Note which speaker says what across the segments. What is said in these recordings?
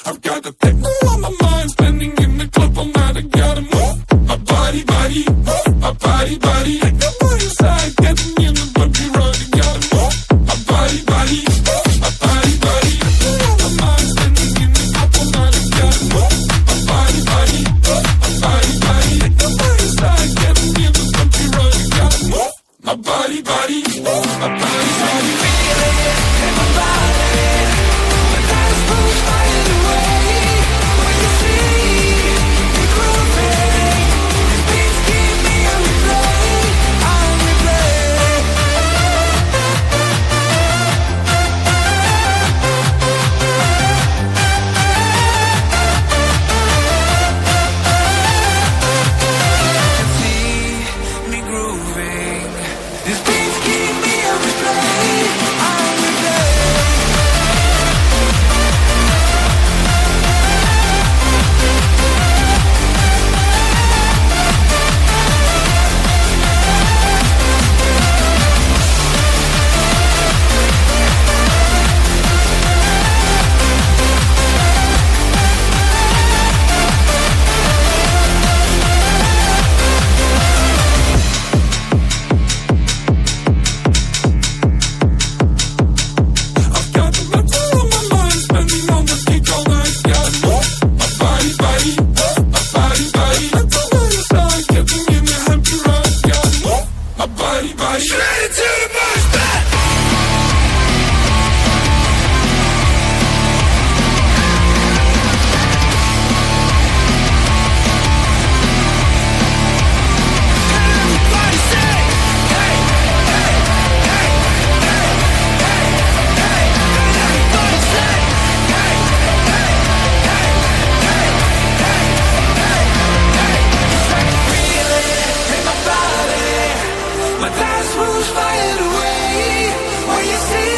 Speaker 1: I've got the techno on my mind, spending in the club all night. I gotta move my body, body, my body, body. Take the boy inside, getting in the bumpy road. I gotta move my body, body, my body, body. On my mind, spending in the club all night. I gotta move my body, body, my body, body. Take the boy inside, getting in the bumpy road. I gotta move my body, body, my body, body.
Speaker 2: Feel it in my body. My dance moves flying away. When you see me grooving, these beats keep me on replay, on replay. See me grooving. These beats keep me on replay, on replay.
Speaker 1: I've got the metal on my mind, spending on the beat all night. Gotta move my body, body, my body, body. Let the way inside, getting in the happy ride. Gotta move my body, body.
Speaker 2: Straight into the mosh pit. Everybody say, hey, hey, hey, hey, hey, hey. Everybody say, hey, hey, hey, hey, hey, hey, hey. Feel it in my body. My dance moves flying away. When you see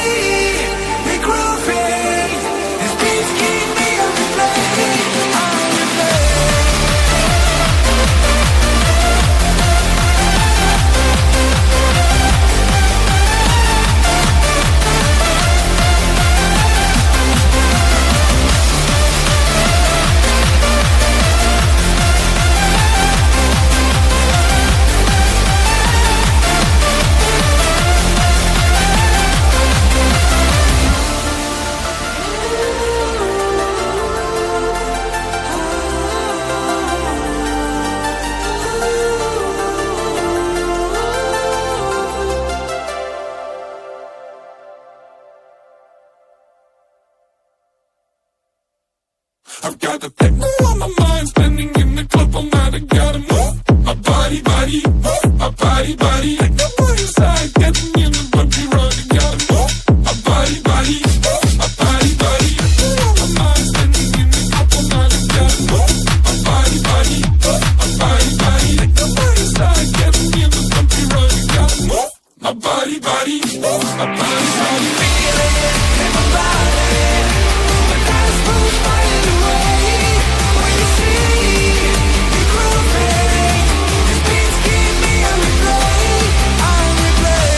Speaker 2: me grooving, these beats keep me on replay, on replay.
Speaker 1: I've got the techno on my mind, spending in the club all night. I gotta move my body, body, my body, body. Take the boy inside, getting in the bumpy road. I gotta move my body, body, my body, body. On my mind, spending in the club all night. I gotta move my body, body, my body, body. Take the boy inside, getting in the bumpy road. I gotta move my body, body, my body, body.
Speaker 2: Feel it in my body. My dance moves flying away. When you see me grooving, these beats keep me on replay, on replay.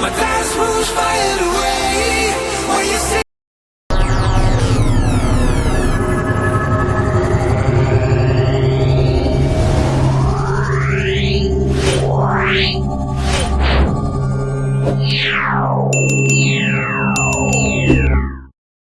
Speaker 2: My dance